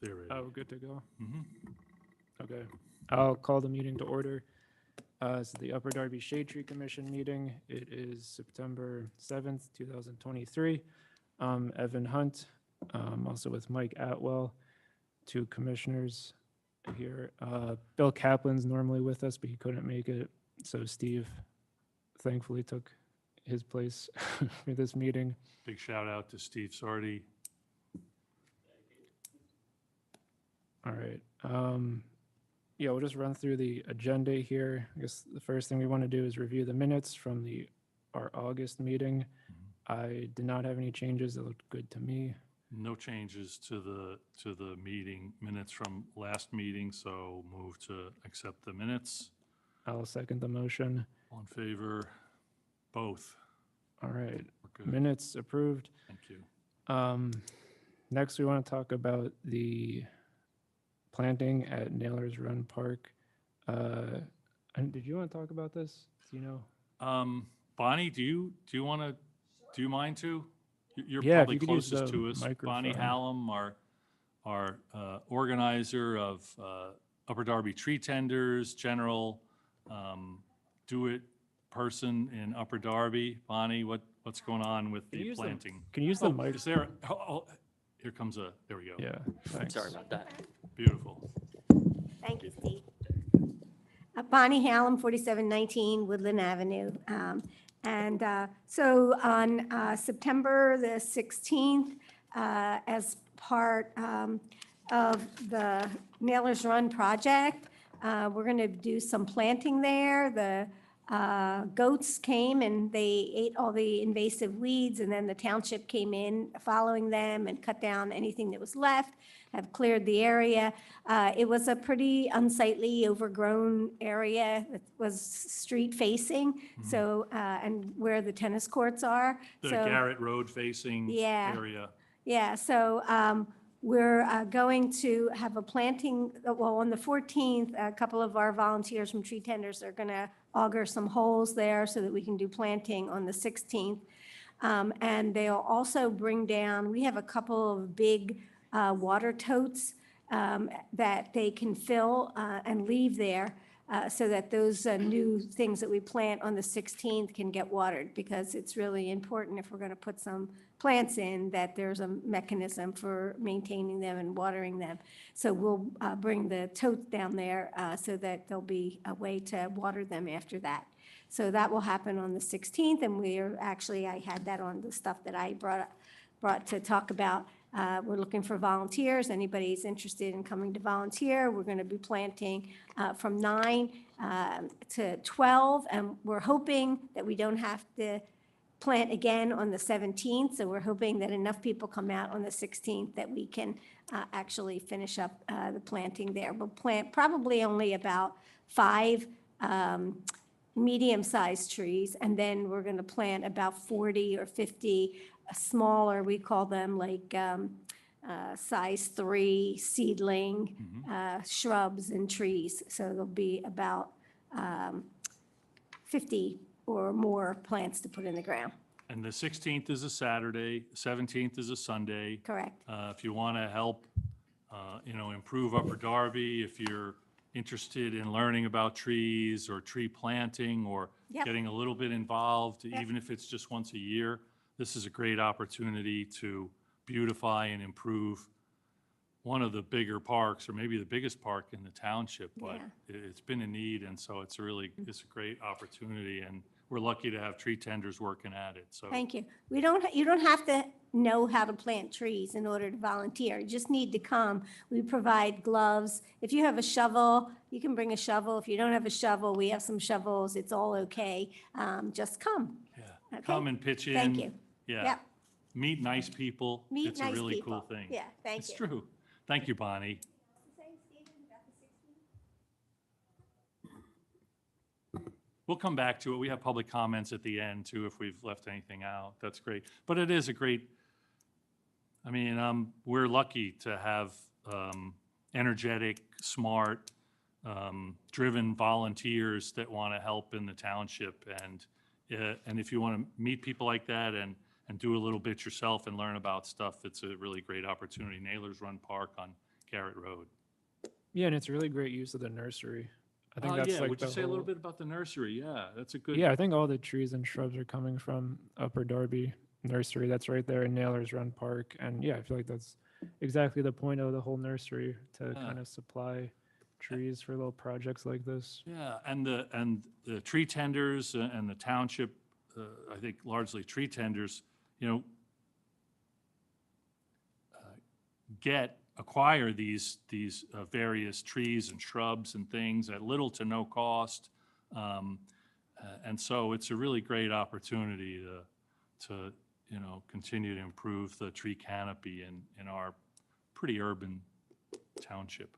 They're ready. Oh, good to go. Mhm. Okay. I'll call the meeting to order. It's the Upper Darby Shade Tree Commission meeting. It is September 7th, 2023. Evan Hunt, also with Mike Atwell, two commissioners here. Bill Kaplan's normally with us, but he couldn't make it. So Steve thankfully took his place for this meeting. Big shout out to Steve Sardi. All right. Yeah, we'll just run through the agenda here. I guess the first thing we want to do is review the minutes from our August meeting. I did not have any changes. It looked good to me. No changes to the meeting minutes from last meeting, so move to accept the minutes. I'll second the motion. All in favor? Both. All right, We're good. minutes approved. Thank you. Next, we want to talk about the planting at Nailers Run Park. And did you want to talk about this? Do you know? Bonnie, do you mind to? You're Yeah, if probably you could use closest the to us. Bonnie microphone. Hallam, our organizer of Upper Darby Tree Tenders, general do-it person in Upper Darby. Bonnie, what's going on with Can the you use the- planting? Can you use the mic? Is there, here comes there we go. Yeah, thanks. Sorry about that. Beautiful. Thank you, Steve. Bonnie Hallam, 4719 Woodland Avenue. So on September the 16th, as part of the Nailers Run project, we're going to do some planting there. The goats came and they ate all the invasive weeds, and then the township came in following them and cut down anything that was left, have cleared the area. It was a pretty unsightly, overgrown area that was street facing, so, and where the tennis courts are. The So- Garrett Road facing Yeah. area. Yeah, so we're going to have a planting, well, on the 14th, a couple of our volunteers from Tree Tenders are going to auger some holes there so that we can do planting on the 16th. And they'll also bring down, we have a couple of big water totes that they can fill and leave there so that those new things that we plant on the 16th can get watered, because it's really important if we're going to put some plants in that there's a mechanism for maintaining them and watering them. So we'll bring the totes down there so that there'll be a way to water them after that. So that will happen on the 16th, and I had that on the stuff that I brought to talk about. We're looking for volunteers. Anybody's interested in coming to volunteer, we're going to be planting from 9 to 12, and we're hoping that we don't have to plant again on the 17th, so we're hoping that enough people come out on the 16th that we can actually finish up the planting there. We'll plant probably only about 5 medium-sized trees, and then we're going to plant about 40 or 50 smaller, we call them like size 3 seedling shrubs and trees. So there'll be about 50 or more plants to put in the ground. And the 16th is a Saturday, 17th is a Sunday. Correct. If you want to help, improve Upper Darby, if you're interested in learning about trees or tree planting or Yep. getting a little bit involved, Yep. even if it's just once a year, this is a great opportunity to beautify and improve one of the bigger parks, or maybe the biggest park in the township, but Yeah. it's been in need, and so it's a great opportunity, and we're lucky to have Tree Tenders working at it, so. Thank you. You don't have to know how to plant trees in order to volunteer. You just need to come. We provide gloves. If you have a shovel, you can bring a shovel. If you don't have a shovel, we have some shovels. It's all okay. Just come. Yeah, Okay. come and pitch in. Thank you. Yeah. Yep. Meet nice people. Meet It's a nice really people. cool thing. Yeah, thank It's you. true. Thank you, Bonnie. We'll come back to it. We have public comments at the end too, if we've left anything out. That's great. But it is a great, we're lucky to have energetic, smart, driven volunteers that want to help in the township. And if you want to meet people like that and do a little bit yourself and learn about stuff, it's a really great opportunity. Nailers Run Park on Garrett Road. Yeah, and it's a really great use of the nursery. I think Oh, that's yeah, like would you the say a little whole- bit about the nursery? Yeah, that's a good. Yeah, I think all the trees and shrubs are coming from Upper Darby Nursery. That's right there in Nailers Run Park. And yeah, I feel like that's exactly the point of the whole nursery, to Yeah. kind of supply trees for little projects like this. Yeah, and the tree tenders and the township, I think largely tree tenders, you know, acquire these various trees and shrubs and things at little to no cost. And so it's a really great opportunity to, you know, continue to improve the tree canopy in our pretty urban township.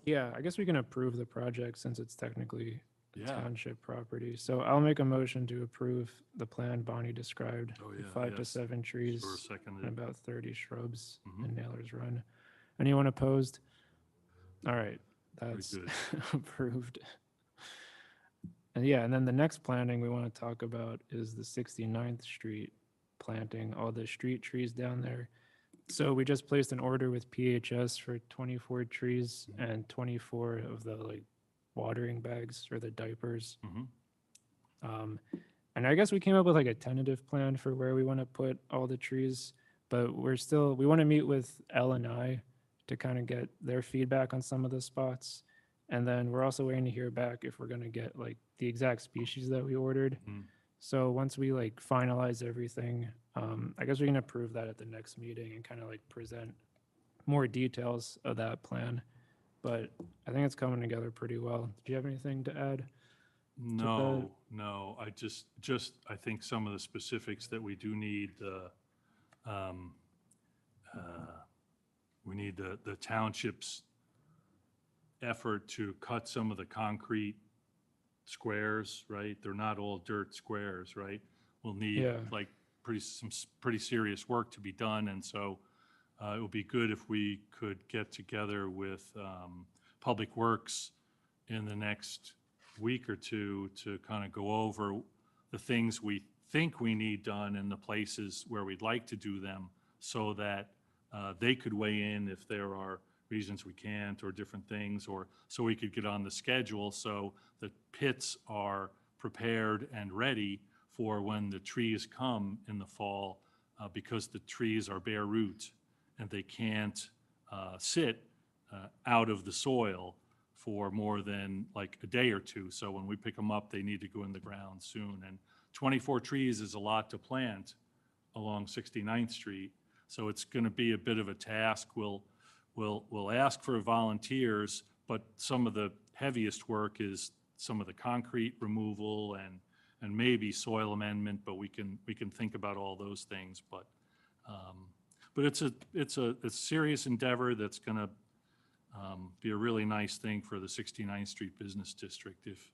Yeah, I guess we can approve the project since it's technically a Yeah. township property. So I'll make a motion to approve the plan Bonnie described. Oh, with yeah, 5 to yes. 7 trees Sure, and seconded. about 30 shrubs Mhm. in Nailers Run. Anyone opposed? All right, Very that's good. approved. And yeah, and then the next planting we want to talk about is the 69th Street planting, all the street trees down there. So we just placed an order with PHS for 24 trees and 24 of the like watering bags or the diapers. Mhm. And I guess we came up with like a tentative plan for where we want to put all the trees, but we want to meet with L&I to kind of get their feedback on some of the spots. And then we're also waiting to hear back if we're going to get like the exact species that we ordered. Mhm. So once we like finalize everything, I guess we can approve that at the next meeting and kind of like present more details of that plan. But I think it's coming together pretty well. Do you have anything to add? No, no, I just, I think some of the specifics that we do need, um, we need the township's effort to cut some of the concrete squares, right? They're not all dirt squares, right? We'll need Yeah. like some pretty serious work to be done, and so it would be good if we could get together with Public Works in the next week or two to kind of go over the things we think we need done and the places where we'd like to do them, so that they could weigh in if there are reasons we can't or different things, or so we could get on the schedule so the pits are prepared and ready for when the trees come in the fall, because the trees are bare root and they can't sit out of the soil for more than like a day or two. So when we pick them up, they need to go in the ground soon. And 24 trees is a lot to plant along 69th Street. So it's going to be a bit of a task. We'll ask for volunteers, but some of the heaviest work is some of the concrete removal and maybe soil amendment, but we can think about all those things. But it's a serious endeavor that's going to be a really nice thing for the 69th Street Business District. If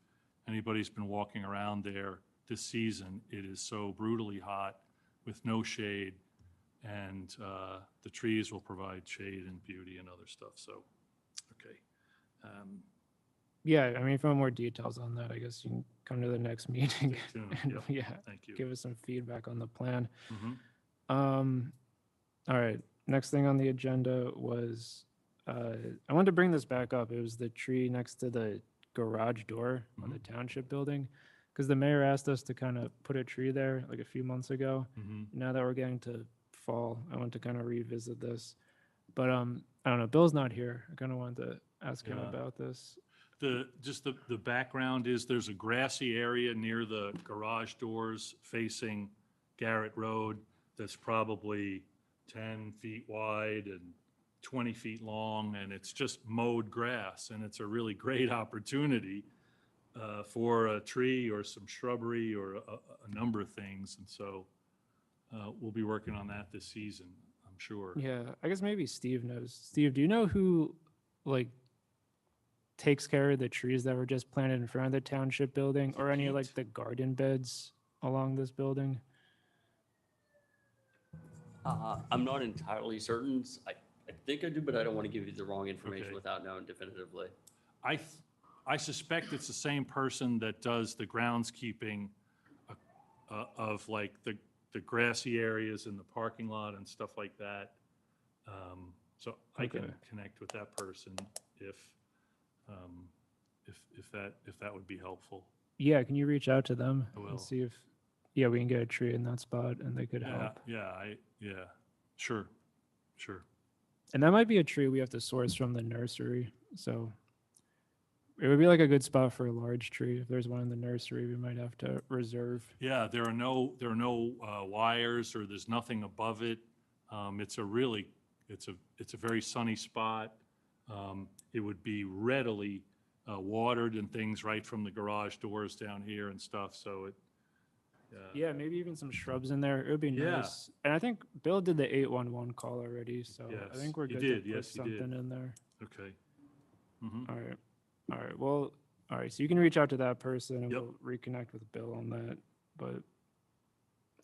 anybody's been walking around there this season, it is so brutally hot with no shade, and the trees will provide shade and beauty and other stuff. So, okay. Yeah, I mean, if you want more details on that, I guess you can come to the next meeting Stay tuned. and Yep. yeah, Thank you. give us some feedback on the plan. Mhm. All right, next thing on the agenda was, I wanted to bring this back up. It was the tree next to the garage door on the township building, because the mayor asked us to kind of put a tree there like a few months ago. Mhm. Now that we're getting to fall, I want to kind of revisit this. But I don't know, Bill's not here. I kind of wanted to ask him Yeah. about this. The background is there's a grassy area near the garage doors facing Garrett Road that's probably 10 feet wide and 20 feet long, and it's just mowed grass, and it's a really great opportunity for a tree or some shrubbery or a number of things. And so we'll be working on that this season, I'm sure. Yeah, I guess maybe Steve knows. Steve, do you know who like takes care of the trees that were just planted in front of the township building, or any of like Pete? the garden beds along this building? I'm not entirely certain. I think I do, but I don't want to give you the wrong information Okay. without knowing definitively. I suspect it's the same person that does the groundskeeping of like the grassy areas in the parking lot and stuff like that. So I can Okay. connect with that person if that would be helpful. Yeah, can you reach out to them I will. and see if, yeah, we can get a tree in that spot and they could help. Yeah, sure. And that might be a tree we have to source from the nursery. So it would be like a good spot for a large tree. If there's one in the nursery, we might have to reserve. Yeah, there are no wires or there's nothing above it. It's a very sunny spot. It would be readily watered and things right from the garage doors down here and stuff, so it. Yeah, maybe even some shrubs in there. It would be Yeah. nice. And I think Bill did the 811 call already, so I Yes, think we're he good did. to put Yes, he did. something in there. Okay. Mhm. All right. All right. Well, all right. So you can reach out to that person and Yep. we'll reconnect with Bill on that. But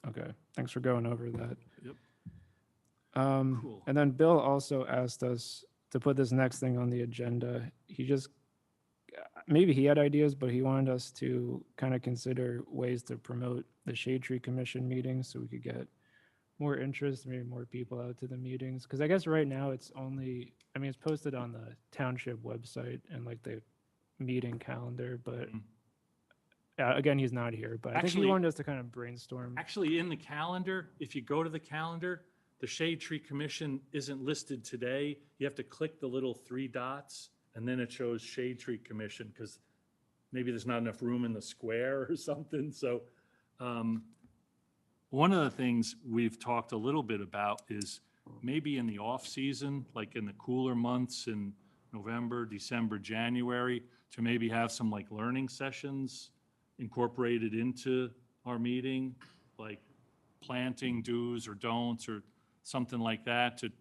okay. Thanks for going over that. Yep. Cool. And then Bill also asked us to put this next thing on the agenda. He just, maybe he had ideas, but he wanted us to kind of consider ways to promote the Shade Tree Commission meetings so we could get more interest, maybe more people out to the meetings. Because I guess right now it's only, I mean, it's posted on the township website and like the meeting calendar, but Mhm. again, he's not here, but I think he Actually- wanted us to kind of brainstorm. Actually, in the calendar, if you go to the calendar, the Shade Tree Commission isn't listed today. You have to click the little 3 dots, and then it shows Shade Tree Commission, because maybe there's not enough room in the square or something. So one of the things we've talked a little bit about is maybe in the off-season, like in the cooler months in November, December, January, to maybe have some like learning sessions incorporated into our meeting, like planting do's or don'ts or something like that to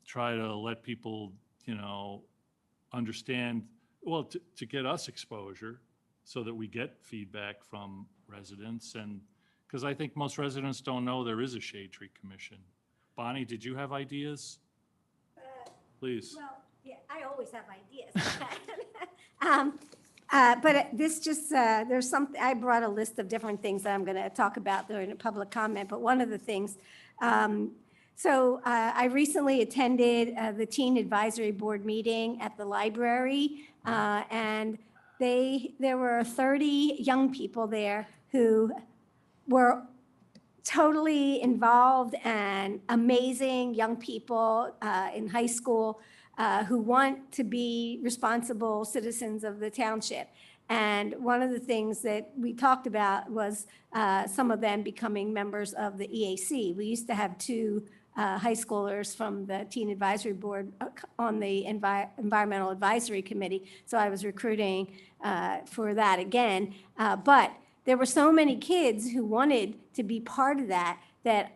try to let people, understand, well, to get us exposure so that we get feedback from residents. And because I think most residents don't know there is a Shade Tree Commission. Bonnie, did you have ideas? Please. Well, yeah, I always have ideas. But this just, there's something, I brought a list of different things that I'm going to talk about during a public comment, but one of the things, I recently attended the Teen Advisory Board meeting at the library, and there were 30 young people there who were totally involved and amazing young people in high school who want to be responsible citizens of the township. And one of the things that we talked about was some of them becoming members of the EAC. We used to have 2 high schoolers from the Teen Advisory Board on the Environmental Advisory Committee, so I was recruiting for that again. But there were so many kids who wanted to be part of that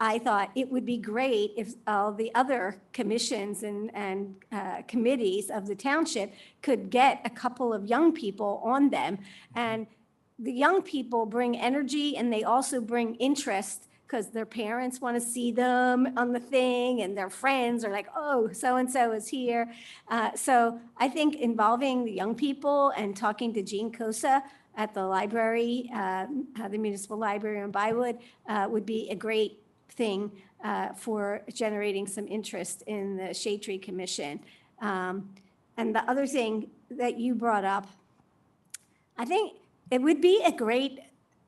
I thought it would be great if all the other commissions and committees of the township could get a couple of young people on them. And the young people bring energy and they also bring interest because their parents want to see them on the thing and their friends are like, oh, so-and-so is here. So I think involving the young people and talking to Jean Cosa at the library, the municipal library in Bywood, would be a great thing for generating some interest in the Shade Tree Commission. And the other thing that you brought up, I think it would be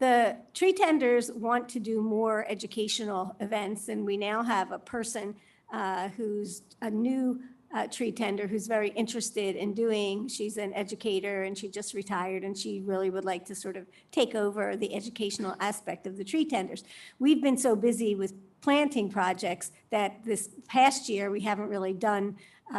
the tree tenders want to do more educational events, and we now have a person who's a new tree tender who's very interested in she's an educator and she just retired and she really would like to sort of take over the educational aspect of the tree tenders. We've been so busy with planting projects that this past year we haven't really done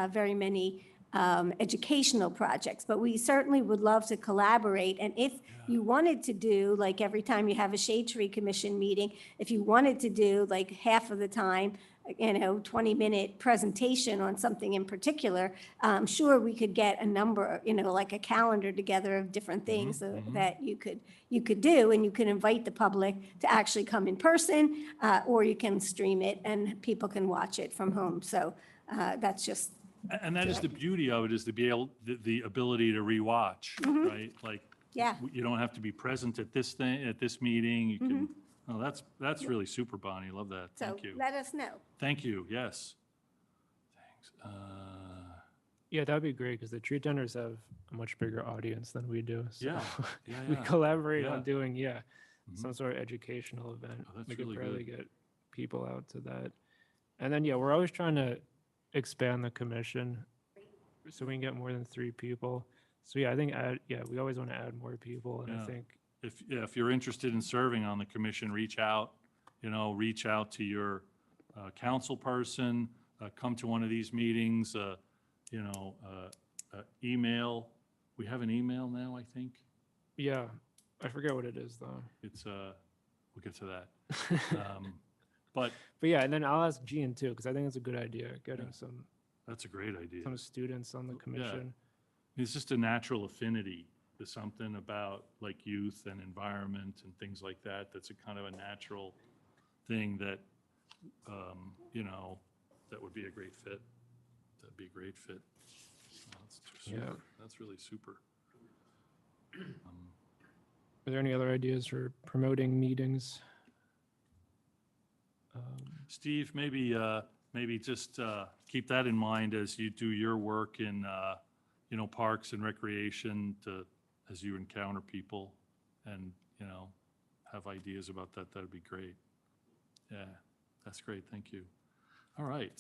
very many educational projects, but we certainly would love to collaborate. And if you wanted to do, like every time you have a Shade Tree Commission meeting, if you wanted to do like half of the time, 20-minute presentation on something in particular, I'm sure we could get a number, like a calendar together of different things that you could do, and you can invite the public to actually come in person, or you can stream it and people can watch it from home. So that's just. And that is the beauty of it, is to be able, the ability to rewatch, right? Like, Yeah. you don't have to be present at this meeting. You can, that's really super, Bonnie. Love that. So Thank you. let us know. Thank you, yes. Yeah, that'd be great because the tree tenders have a much bigger audience than we do. So Yeah, yeah, we yeah. collaborate Yeah. on doing, Mhm. some sort of educational event. Oh, that's We could really probably good. get people out to that. And then, we're always trying to expand the commission so we can get more than 3 people. So I think we always want to add more people. And I Yeah. think, If you're interested in serving on the commission, reach out to your council person, come to one of these meetings, email. We have an email now, I think. I forget what it is though. It's, we'll get to that. But But and then I'll ask Gian too, because I think it's a good idea, getting Yeah. That's a great idea. some students on the commission. It's just a natural affinity to something about like youth and environment and things like that. That's a kind of a natural thing that, that would be a great fit. That'd be a great fit. Oh, that's super. Yeah. That's really super. Are there any other ideas for promoting meetings? Steve, maybe just keep that in mind as you do your work in, parks and recreation as you encounter people and, have ideas about that. That'd be great. Yeah, that's great. Thank you. All right.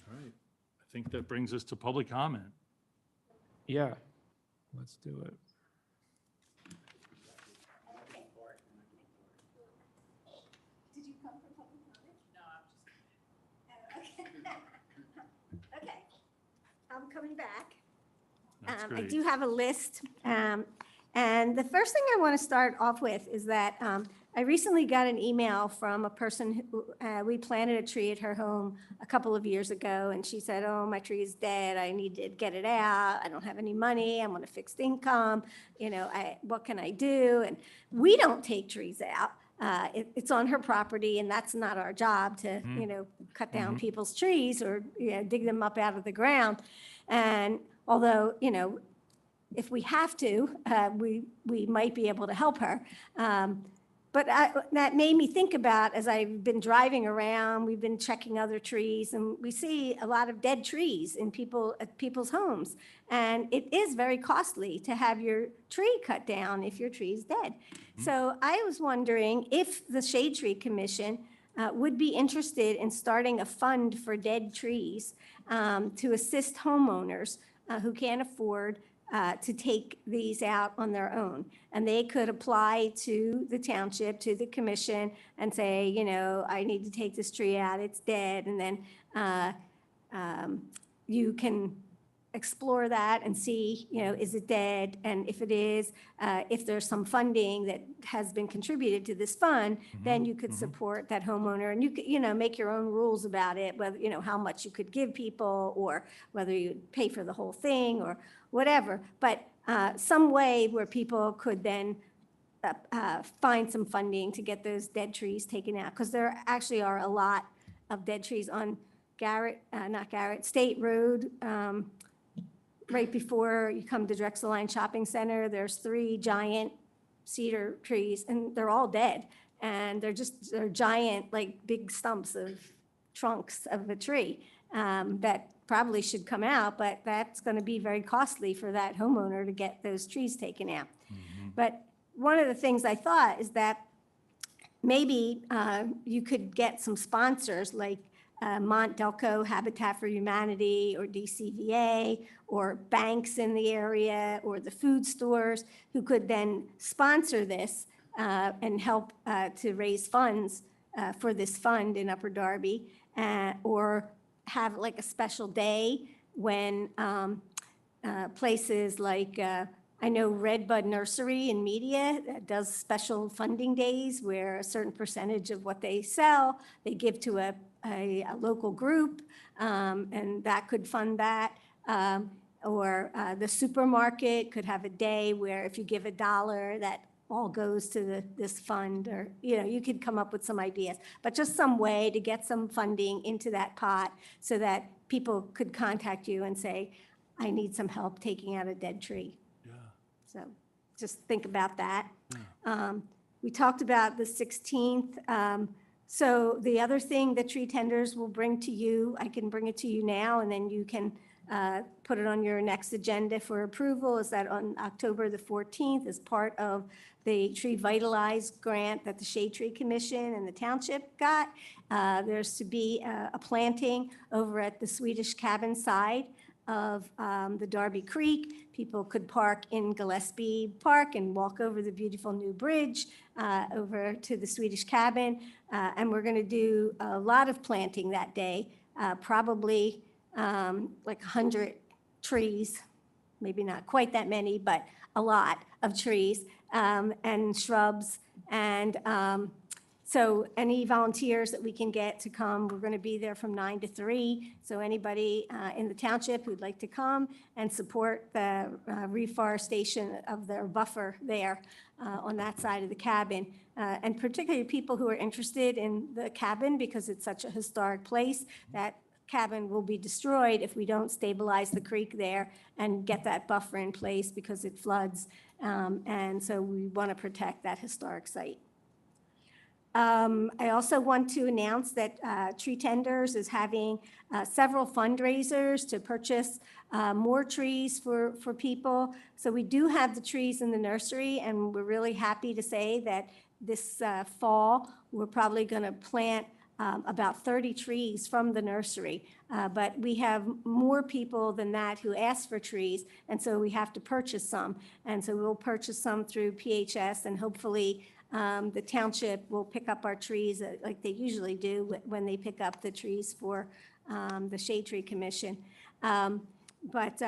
All right. I think that brings us to public comment. Yeah, let's do it. Did you come for public comment? No, I'm just. Okay. I'm coming back. That's I great. do have a list. And the first thing I want to start off with is that I recently got an email from a person who, we planted a tree at her home a couple of years ago, and she said, oh, my tree is dead. I need to get it out. I don't have any money. I'm on a fixed income. What can I do? And we don't take trees out. It's on her property, and that's not our job to, cut down people's trees or dig them up out of the ground. And although, if we have to, we might be able to help her. But that made me think about, as I've been driving around, we've been checking other trees, and we see a lot of dead trees at people's homes. And it is very costly to have your tree cut down if your tree is dead. So I was wondering if the Shade Tree Commission would be interested in starting a fund for dead trees to assist homeowners who can't afford to take these out on their own. And they could apply to the township, to the commission, and say, I need to take this tree out, it's dead. And then you can explore that and see, is it dead? And if it is, if there's some funding that has been contributed to this fund, then you could support that homeowner. And you could, make your own rules about it, whether, how much you could give people, or whether you pay for the whole thing or whatever. But some way where people could then find some funding to get those dead trees taken out. Because there actually are a lot of dead trees on State Road. Right before you come to Drexel Line Shopping Center, there's 3 giant cedar trees, and they're all dead. And they're giant, like big stumps of trunks of a tree that probably should come out, but that's going to be very costly for that homeowner to get those trees taken out. But one of the things I thought is that maybe you could get some sponsors like Mont Delco, Habitat for Humanity, or DCVA, or banks in the area, or the food stores, who could then sponsor this and help to raise funds for this fund in Upper Darby, or have like a special day when places like, I know Redbud Nursery in Media does special funding days where a certain percentage of what they sell, they give to a local group, and that could fund that. Or the supermarket could have a day where if you give $1, that all goes to this fund, or, you could come up with some ideas. But just some way to get some funding into that pot so that people could contact you and say, I need some help taking out a dead tree. Yeah. So just think about that. We talked about the 16th. So the other thing that tree tenders will bring to you, I can bring it to you now, and then you can put it on your next agenda for approval, is that on October the 14th, as part of the Tree Vitalize grant that the Shade Tree Commission and the township got, there's to be a planting over at the Swedish Cabin side of the Darby Creek. People could park in Gillespie Park and walk over the beautiful new bridge over to the Swedish Cabin. And we're going to do a lot of planting that day, probably like 100 trees, maybe not quite that many, but a lot of trees and shrubs. And so any volunteers that we can get to come, we're going to be there from 9 to 3. So anybody in the township who'd like to come and support the reforestation of their buffer there on that side of the cabin, and particularly people who are interested in the cabin because it's such a historic place, that cabin will be destroyed if we don't stabilize the creek there and get that buffer in place because it floods. And so we want to protect that historic site. I also want to announce that Tree Tenders is having several fundraisers to purchase more trees for people. So we do have the trees in the nursery, and we're really happy to say that this fall, we're probably going to plant about 30 trees from the nursery. But we have more people than that who ask for trees, and so we have to purchase some. And so we'll purchase some through PHS, and hopefully the township will pick up our trees like they usually do when they pick up the trees for the Shade Tree Commission. But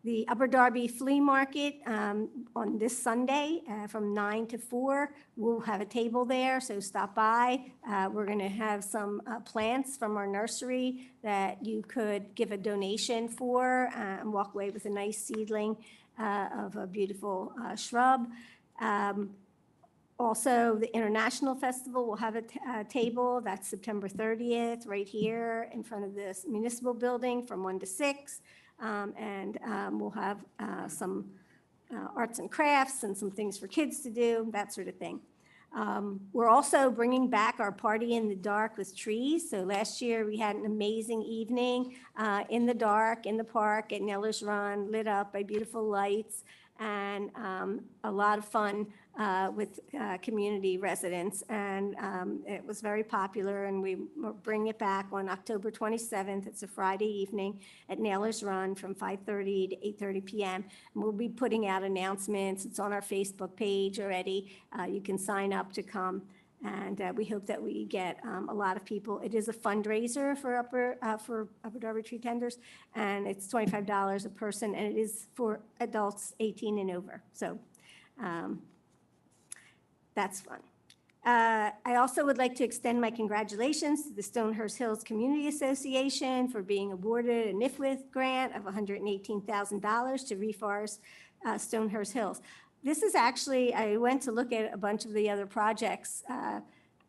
the Upper Darby Flea Market on this Sunday from 9 to 4, we'll have a table there, so stop by. We're going to have some plants from our nursery that you could give a donation for and walk away with a nice seedling of a beautiful shrub. Also, the International Festival will have a table. That's September 30th, right here in front of this municipal building from 1 to 6. And we'll have some arts and crafts and some things for kids to do, that sort of thing. We're also bringing back our Party in the Dark with Trees. So last year, we had an amazing evening in the dark, in the park at Neller's Run, lit up by beautiful lights, and a lot of fun with community residents. And it was very popular, and we will bring it back on October 27th. It's a Friday evening at Naylor's Run from 5:30 to 8:30 p.m. And we'll be putting out announcements. It's on our Facebook page already. You can sign up to come. And we hope that we get a lot of people. It is a fundraiser for Upper Darby Tree Tenders, and it's $25 a person, and it is for adults 18 and over. So that's fun. I also would like to extend my congratulations to the Stonehurst Hills Community Association for being awarded a NIFWIF grant of $118,000 to reforest Stonehurst Hills. This is actually, I went to look at a bunch of the other projects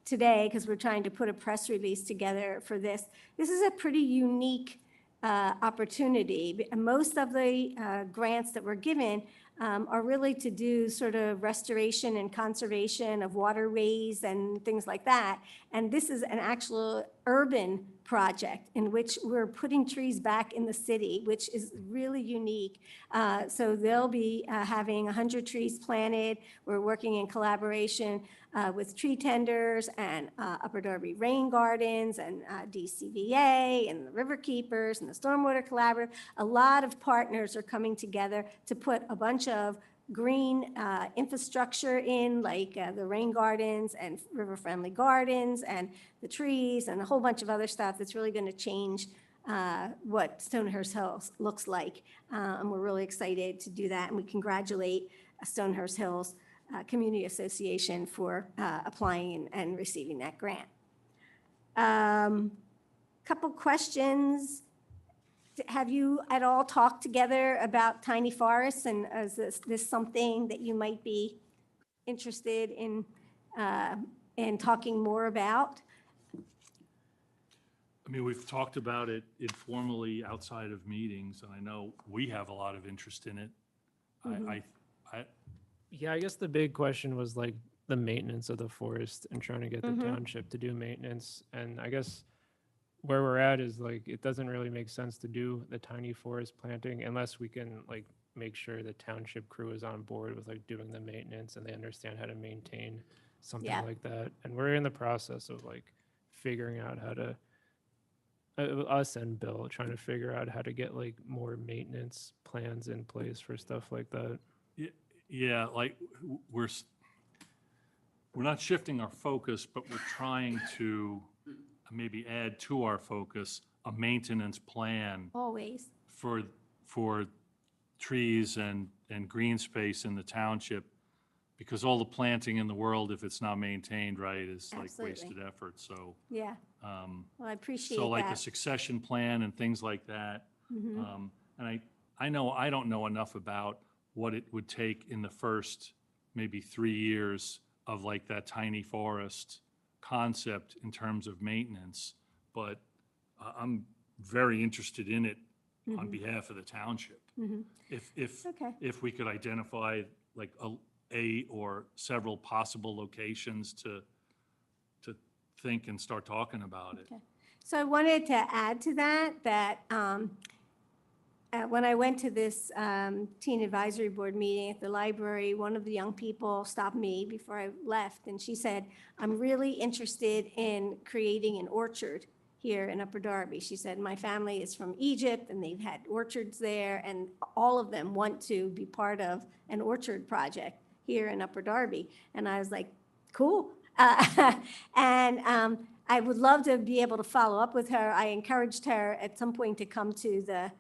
today because we're trying to put a press release together for this. This is a pretty unique opportunity. Most of the grants that we're given are really to do sort of restoration and conservation of waterways and things like that. And this is an actual urban project in which we're putting trees back in the city, which is really unique. So they'll be having 100 trees planted. We're working in collaboration with Tree Tenders and Upper Darby Rain Gardens and DCVA and the River Keepers and the Stormwater Collaborative. A lot of partners are coming together to put a bunch of green infrastructure in, like the rain gardens and river-friendly gardens and the trees and a whole bunch of other stuff that's really going to change what Stonehurst Hills looks like. And we're really excited to do that. And we congratulate Stonehurst Hills Community Association for applying and receiving that grant. Couple questions. Have you at all talked together about tiny forests, and is this something that you might be interested in talking more about? I mean, we've talked about it informally outside of meetings, and I know we have a lot of interest in it. Yeah, I guess the big question was like, the maintenance of the forest and trying to get the Mhm. township to do maintenance. And I guess where we're at is like, it doesn't really make sense to do the tiny forest planting unless we can like make sure the township crew is on board with like doing the maintenance and they understand how to maintain something Yeah. like that. And we're in the process of like figuring out how to, us and Bill, trying to figure out how to get like more maintenance plans in place for stuff like that. Yeah, like we're not shifting our focus, but we're trying to maybe add to our focus a maintenance plan Always. for trees and green space in the township, because all the planting in the world, if it's not maintained right, is like Absolutely. wasted effort. So, Yeah. um, Well, I appreciate so like a that. succession plan and things like that. Mhm. And I know I don't know enough about what it would take in the first maybe 3 years of like that tiny forest concept in terms of maintenance, but I'm very interested in it on behalf of the township. Mhm. Okay. If we could identify like a or several possible locations to think and start talking about it. Okay. So I wanted to add to that when I went to this teen advisory board meeting at the library, one of the young people stopped me before I left, and she said, "I'm really interested in creating an orchard here in Upper Darby." She said, "My family is from Egypt, and they've had orchards there, and all of them want to be part of an orchard project here in Upper Darby." And I was like, "Cool." And I would love to be able to follow up with her. I encouraged her at some point to come to the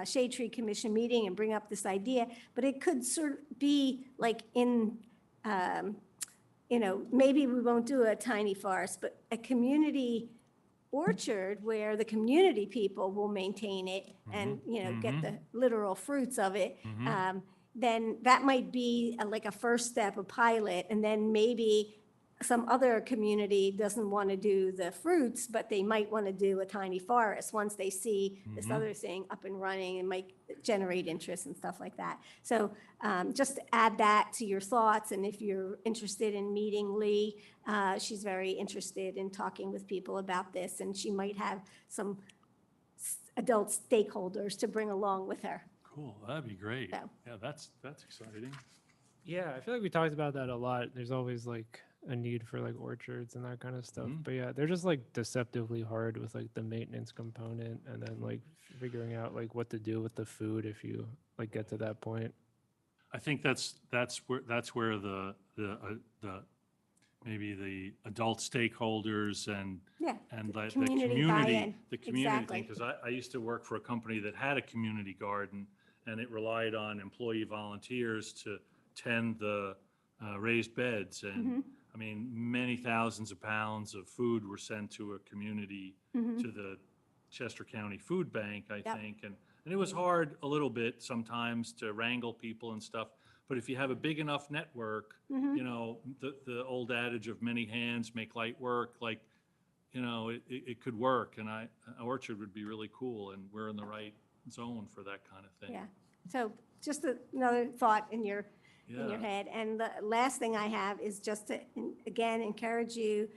Shade Tree Commission meeting and bring up this idea, but it could sort of be like maybe we won't do a tiny forest, but a community orchard where the community people will maintain it and, get the literal fruits of it. Then that might be like a first step, a pilot, and then maybe some other community doesn't want to do the fruits, but they might want to do a tiny forest once they see this other thing up and running and might generate interest and stuff like that. So just to add that to your thoughts, and if you're interested in meeting Lee, she's very interested in talking with people about this, and she might have some adult stakeholders to bring along with her. Cool, that'd be great. So- Yeah, that's exciting. Yeah, I feel like we talked about that a lot. There's always like a need for like orchards and that kind of stuff. But yeah, they're just like deceptively hard with like the maintenance component and then like figuring out like what to do with the food if you like get to that point. I think that's where the maybe the adult stakeholders and Yeah, the community community, buy-in. the community Exactly. thing, because I used to work for a company that had a community garden, and it relied on employee volunteers to tend the raised beds. And I mean, many thousands of pounds of food were sent to a community, to the Chester County Food Bank, I Yep. think. And it was hard a little bit sometimes to wrangle people and stuff. But if you have a big enough network, the old adage of many hands make light work, like, it could work. And an orchard would be really cool, and we're in the right zone for that kind of thing. Yeah. So just another thought in your Yeah. head. And the last thing I have is just to, again, encourage you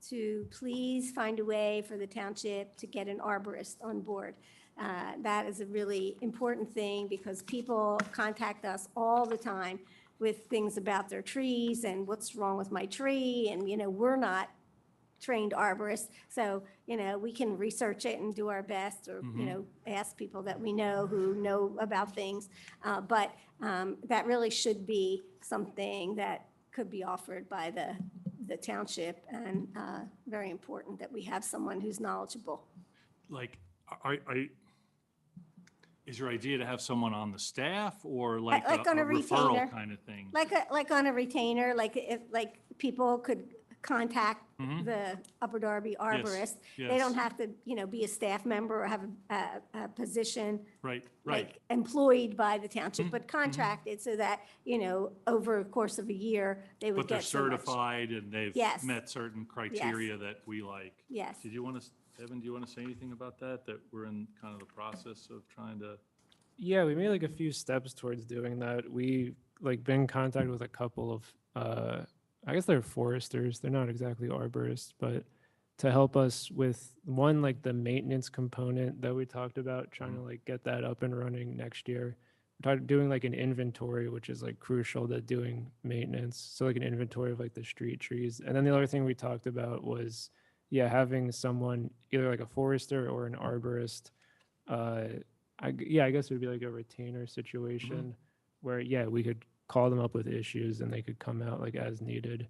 to please find a way for the township to get an arborist on board. That is a really important thing because people contact us all the time with things about their trees and what's wrong with my tree. And, we're not trained arborists, so, we can research it and do our best or, ask people that we know who know about things. But that really should be something that could be offered by the township, and very important that we have someone who's knowledgeable. Like, is your idea to have someone on the staff or like Like a on a referral retainer. kind of thing? Like on a retainer, like if, people could contact the Upper Darby arborist. They yes. don't have to, be a staff member or have a position Right. like employed by the township, but contracted so that, over a course of a year, they would But they're get so much. certified and they've Yes. met certain criteria that we like. Yes. Did you want to, Evan, do you want to say anything about that? That we're in kind of the process of trying to, Yeah, we made like a few steps towards doing that. We like been in contact with a couple of I guess they're foresters. They're not exactly arborists, but to help us with one, like the maintenance component that we talked about, trying to like get that up and running next year. Doing like an inventory, which is like crucial to doing maintenance. So like an inventory of like the street trees. And then the other thing we talked about was, yeah, having someone either like a forester or an arborist. Yeah, I guess it would be like a retainer situation where, yeah, we could call them up with issues and they could come out like as needed.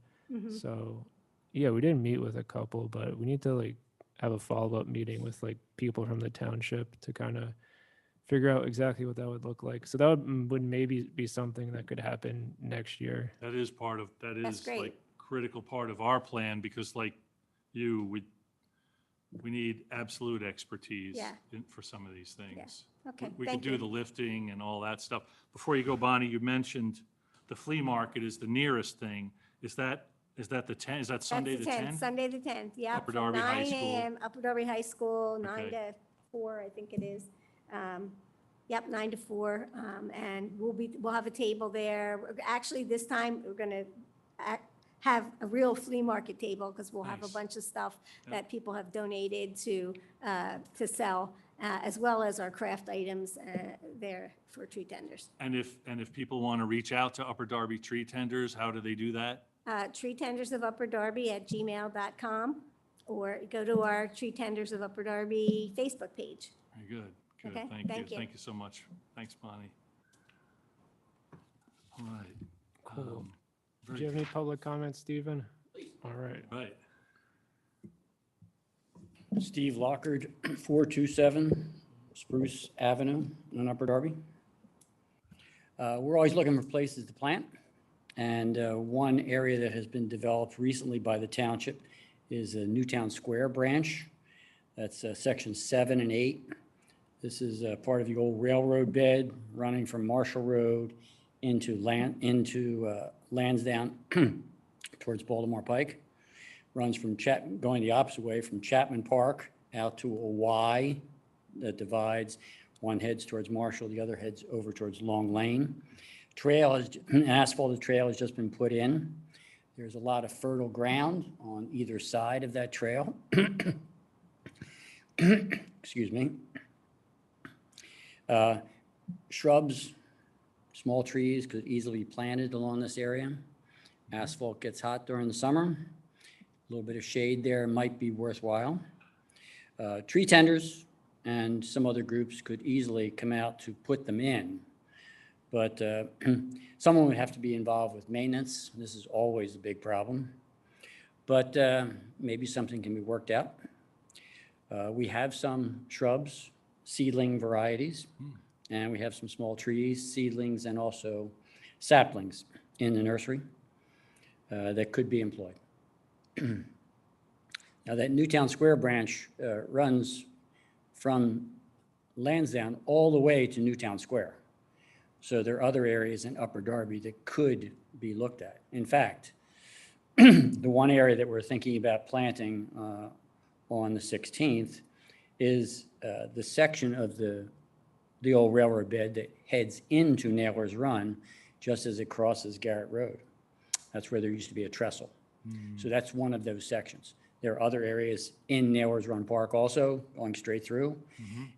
So, yeah, we didn't meet with a couple, but we need to like have a follow-up meeting with like people from the township to kind of figure out exactly what that would look like. So that would maybe be something that could happen next year. That is part of, that That's is great. like critical part of our plan, because like you, we need absolute expertise Yeah. for some of these things. Okay, We could thank do you. the lifting and all that stuff. Before you go, Bonnie, you mentioned the flea market is the nearest thing. Is that the 10, is that Sunday the That's 10th? Sunday the 10th, yeah. Upper Darby High School. 9 a.m., Upper Darby High School, 9 Okay. to 4, I think it is. Yep, 9 to 4, and we'll have a table there. Actually, this time, we're going to have a real flea market table, because we'll have a Nice. bunch of stuff Yep. that people have donated to sell, as well as our craft items there for tree tenders. And if people want to reach out to Upper Darby Tree Tenders, how do they do that? Tree Tenders of Upper Darby at gmail.com, or go to our Tree Tenders of Upper Darby Facebook page. Very good, good, Okay, thank you. thank you. Thank you so much. Thanks, Bonnie. All right. Cool. Do very you have any public comments, Stephen? All right. Right. Steve Lockard, 427 Spruce Avenue in Upper Darby. We're always looking for places to plant, and one area that has been developed recently by the township is a Newtown Square branch. That's section 7 and 8. This is part of the old railroad bed running from Marshall Road into Lansdowne towards Baltimore Pike. Runs from going the opposite way from Chapman Park out to a Y that divides. One heads towards Marshall, the other heads over towards Long Lane. An asphalted trail has just been put in. There's a lot of fertile ground on either side of that trail. Excuse me. Shrubs, small trees could easily be planted along this area. Asphalt gets hot during the summer. A little bit of shade there might be worthwhile. Tree tenders and some other groups could easily come out to put them in. But someone would have to be involved with maintenance. This is always a big problem. But maybe something can be worked out. We have some shrubs, seedling varieties, and we have some small trees, seedlings, and also saplings in the nursery that could be employed. Now, that Newtown Square branch runs from Lansdowne all the way to Newtown Square. So there are other areas in Upper Darby that could be looked at. In fact, the one area that we're thinking about planting on the 16th is the section of the old railroad bed that heads into Nailor's Run just as it crosses Garrett Road. That's where there used to be a trestle. So that's one of those sections. There are other areas in Nailor's Run Park also going straight through.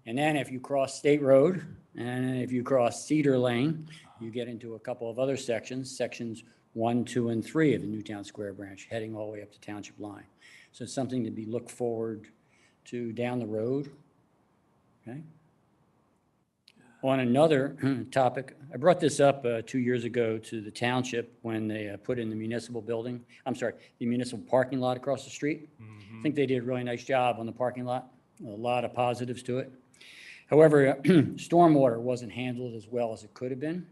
And then if you cross State Road and if you cross Cedar Lane, you get into a couple of other sections, sections 1, 2, and 3 of the Newtown Square branch, heading all the way up to Township Line. So it's something to be looked forward to down the road. Okay. On another topic, I brought this up 2 years ago to the township when they put in the municipal building. I'm sorry, the municipal parking lot across the street. I think they did a really nice job on the parking lot. A lot of positives to it. However, stormwater wasn't handled as well as it could have been.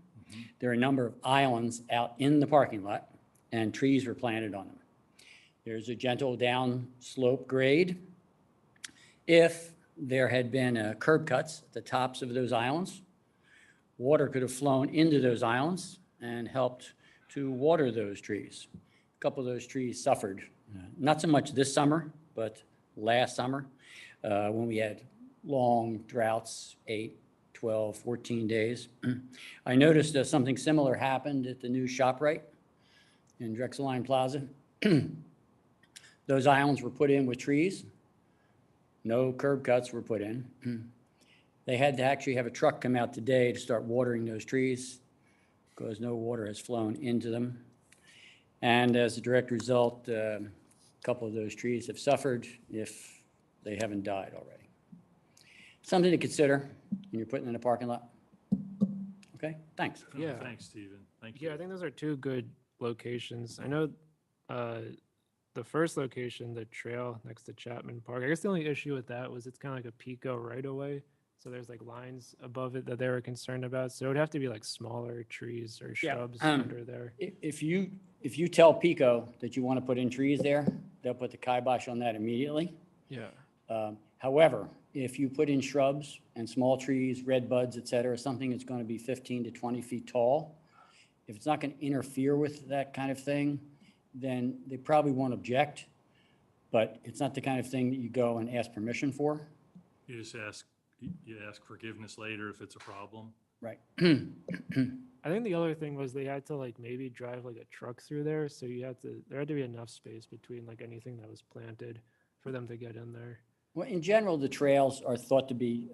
There are a number of islands out in the parking lot, and trees were planted on them. There's a gentle down slope grade. If there had been curb cuts at the tops of those islands, water could have flown into those islands and helped to water those trees. A couple of those trees suffered, not so much this summer, but last summer when we had long droughts, 8, 12, 14 days. I noticed something similar happened at the new ShopRite in Drexel Plaza. Those islands were put in with trees. No curb cuts were put in. They had to actually have a truck come out today to start watering those trees because no water has flown into them. And as a direct result, a couple of those trees have suffered if they haven't died already. Something to consider when you're putting in a parking lot. Okay, thanks. Yeah. Thanks, Stephen. Thank you. Yeah, I think those are two good locations. I know the first location, the trail next to Chapman Park, I guess the only issue with that was it's kind of like a Pico right away. So there's like lines above it that they were concerned about. So it would have to be like smaller trees or Yeah, shrubs um, under there. If you tell Pico that you want to put in trees there, they'll put the kibosh on that immediately. Yeah. However, if you put in shrubs and small trees, red buds, et cetera, something that's going to be 15 to 20 feet tall, if it's not going to interfere with that kind of thing, then they probably won't object. But it's not the kind of thing that you go and ask permission for. You just ask, you ask forgiveness later if it's a problem. Right. I think the other thing was they had to like maybe drive like a truck through there. So there had to be enough space between like anything that was planted for them to get in there. Well, in general, the trails are thought to be,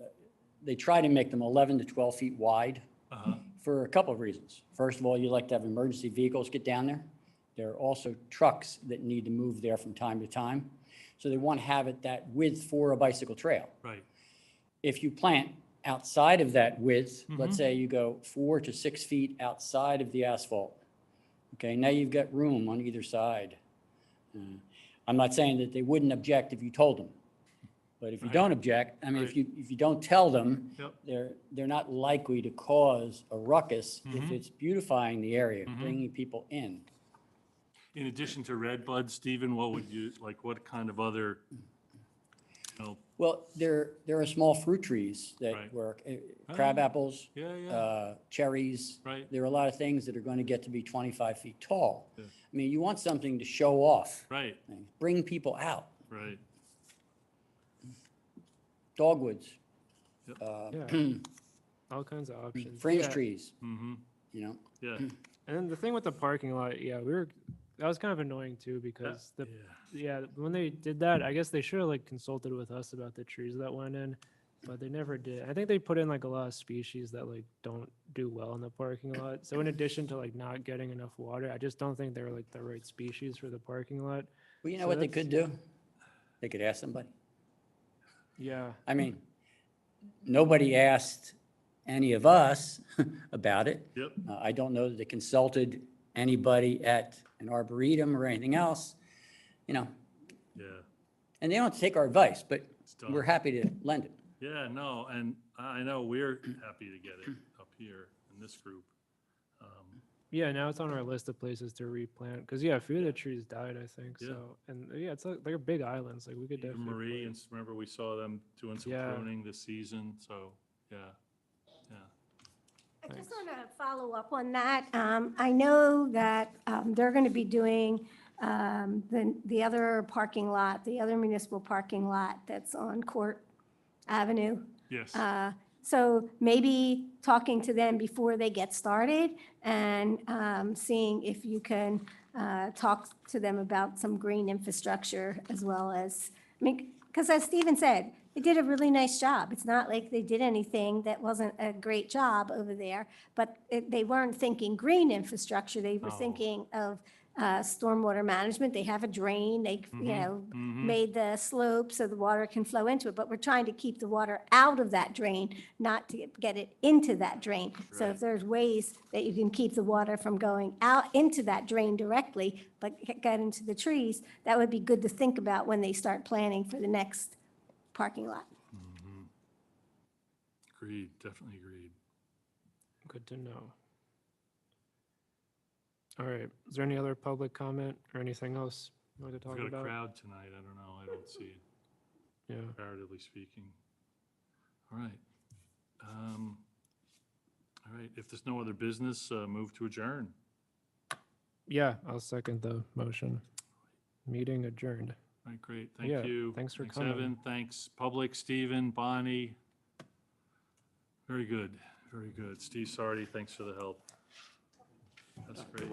they try to make them 11 to 12 feet wide Uh-huh. for a couple of reasons. First of all, you like to have emergency vehicles get down there. There are also trucks that need to move there from time to time. So they want to have it that width for a bicycle trail. Right. If you plant outside of that width, let's say you go 4 to 6 feet outside of the asphalt, okay, now you've got room on either side. I'm not saying that they wouldn't object if you told them, but if you Right. don't object, I mean, Right. if you don't tell them, Yep. they're not likely to cause a ruckus if Mhm. it's beautifying the area, Mhm. bringing people in. In addition to red buds, Stephen, what would you, like, what kind of other, you know, Well, there are small fruit trees that Right. work, crab Ah. apples, yeah, cherries. right, There are a lot of things that are going to get to be 25 feet tall. Yeah. I mean, you want something to show off, right, bring people out. right. Dogwoods, Yep. Yeah. All kinds of options. fringe Yeah. trees, Mm-hmm, you know? yeah. And then the thing with the parking lot, yeah, that was kind of annoying too because Yeah. when they did that, I guess they should have like consulted with us about the trees that went in, but they never did. I think they put in like a lot of species that like don't do well in the parking lot. So in addition to like not getting enough water, I just don't think they're like the right species for the parking lot. Well, you know So what they that's- could do? They could ask somebody. Yeah. I mean, nobody asked any of us about it. Yep, I don't know that they consulted anybody at an arboretum or anything else, you know, yeah, and they don't have to take our advice, but it's done. we're happy to lend it. Yeah, no, and I know we're happy to get it up here in this group. Yeah, now it's on our list of places to replant because yeah, a few of the trees died, I think. Yeah. So and yeah, it's like they're big islands. Like we could Even definitely. Marie, plant- and remember we saw them doing some Yeah. pruning this season, so, yeah, yeah. I just want to follow up on that. I know that they're going to be doing the other parking lot, the other municipal parking lot that's on Court Avenue. Yes, So maybe talking to them before they get started and seeing if you can talk to them about some green infrastructure as well as, I mean, because as Stephen said, they did a really nice job. It's not like they did anything that wasn't a great job over there, but they weren't thinking green infrastructure. They were No. thinking of stormwater management. They have a drain. They, you know, made the slope so the water can flow into it. But we're trying to keep the water out of that drain, not to get it into that drain. So if Right. there's ways that you can keep the water from going out into that drain directly, but get into the trees, that would be good to think about when they start planning for the next parking lot. agreed, definitely agreed. Good to know. All right. Is there any other public comment or anything else you want to We've talk got a about? crowd tonight, I don't know, I don't see it, Yeah. comparatively speaking. All right. All right, if there's no other business, move to adjourn. Yeah, I'll second the motion. Meeting adjourned. All right, great, Yeah, thank you. thanks for coming. Evan, thanks, public, Stephen, Bonnie. Very good, very good. Steve Sardi, thanks for the help. That's great.